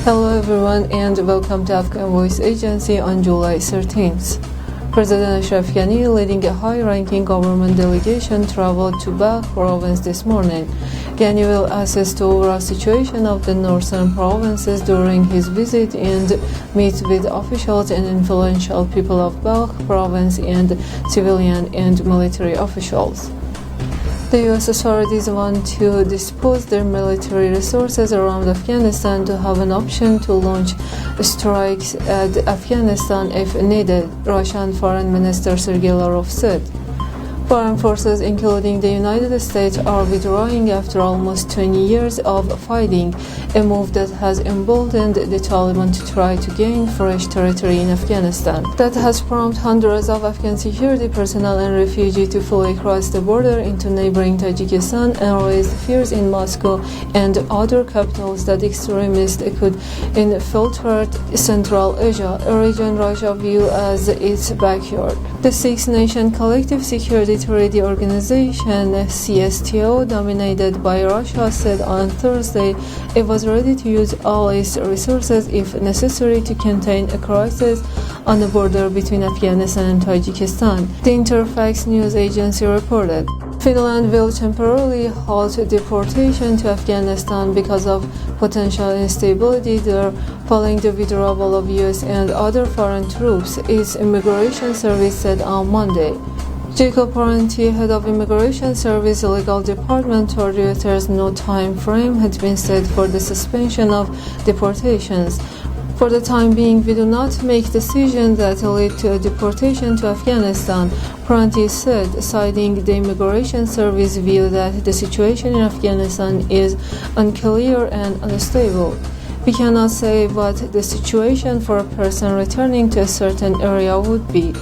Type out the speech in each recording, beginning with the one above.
Hello everyone and welcome to Afghan Voice Agency on July 13th. President Ashraf Ghani, leading a high-ranking government delegation, traveled to Balkh province this morning. Ghani will assess the overall situation of the northern provinces during his visit and meet with officials and influential people of Balkh province and civilian and military officials. The U.S. authorities want to dispose their military resources around Afghanistan to have an option to launch strikes at Afghanistan if needed, Russian Foreign Minister Sergei Lavrov said. Foreign forces, including the United States, are withdrawing after almost 20 years of fighting, a move that has emboldened the Taliban to try to gain fresh territory in Afghanistan. That has prompted hundreds of Afghan security personnel and refugees to flee across the border into neighboring Tajikistan and raised fears in Moscow and other capitals that extremists could infiltrate Central Asia, a region Russia views as its backyard. The Six-Nation Collective Security Treaty Organization, CSTO, dominated by Russia, said on Thursday it was ready to use all its resources if necessary to contain a crisis on the border between Afghanistan and Tajikistan, the Interfax news agency reported. Finland will temporarily halt deportation to Afghanistan because of potential instability there following the withdrawal of U.S. and other foreign troops, its immigration service said on Monday. Jacob Parenti, head of Immigration Service Legal Department, told Reuters no time frame had been set for the suspension of deportations. For the time being, we do not make decisions that lead to a deportation to Afghanistan, Parenti said, citing the Immigration Service view that the situation in Afghanistan is unclear and unstable. We cannot say what the situation for a person returning to a certain area would be.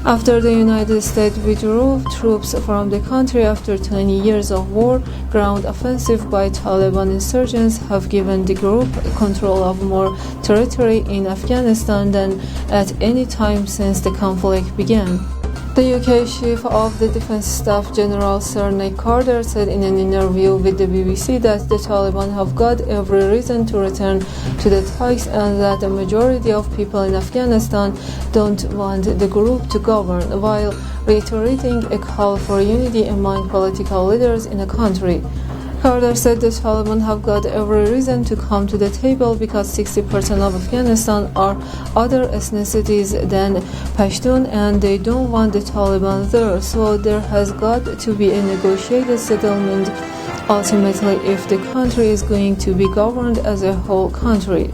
After the United States withdrew troops from the country after 20 years of war, ground offensive by Taliban insurgents have given the group control of more territory in Afghanistan than at any time since the conflict began. The UK Chief of the Defence Staff General Sir Nick Carter said in an interview with the BBC that the Taliban have got every reason to return to the talks and that the majority of people in Afghanistan don't want the group to govern, while reiterating a call for unity among political leaders in the country. Carter said the Taliban have got every reason to come to the table because 60% of Afghanistan are other ethnicities than Pashtun and they don't want the Taliban there, so there has got to be a negotiated settlement ultimately if the country is going to be governed as a whole country.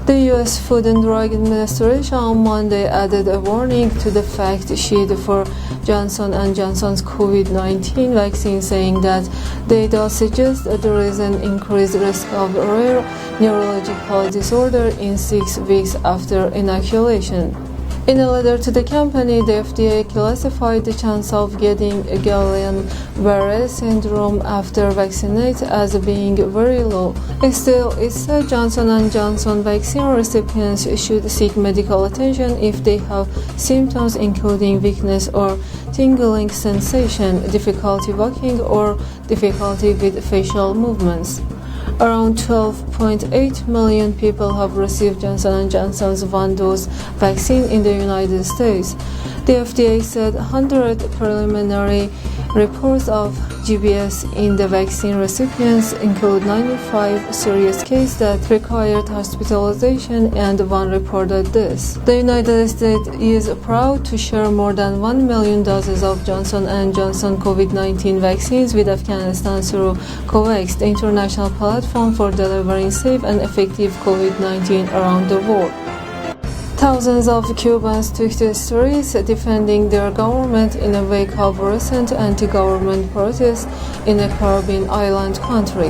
The U.S. Food and Drug Administration on Monday added a warning to the fact sheet for Johnson & Johnson's COVID-19 vaccine, saying that data suggest there is an increased risk of rare neurological disorder in 6 weeks after inoculation. In a letter to the company, the FDA classified the chance of getting Guillain-Barré syndrome after vaccination as being very low. Still, it said Johnson & Johnson vaccine recipients should seek medical attention if they have symptoms including weakness or tingling sensation, difficulty walking, or difficulty with facial movements. Around 12.8 million people have received Johnson & Johnson's one-dose vaccine in the United States. The FDA said 100 preliminary reports of GBS in the vaccine recipients include 95 serious cases that required hospitalization and 1 reported death. The United States is proud to share more than 1 million doses of Johnson & Johnson COVID-19 vaccines with Afghanistan through COVAX, the international platform for delivering safe and effective COVID-19 around the world. Thousands of Cubans took to the streets defending their government in the wake of recent anti-government protests in the Caribbean island country.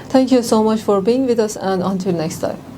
Thank you so much for being with us, and until next time.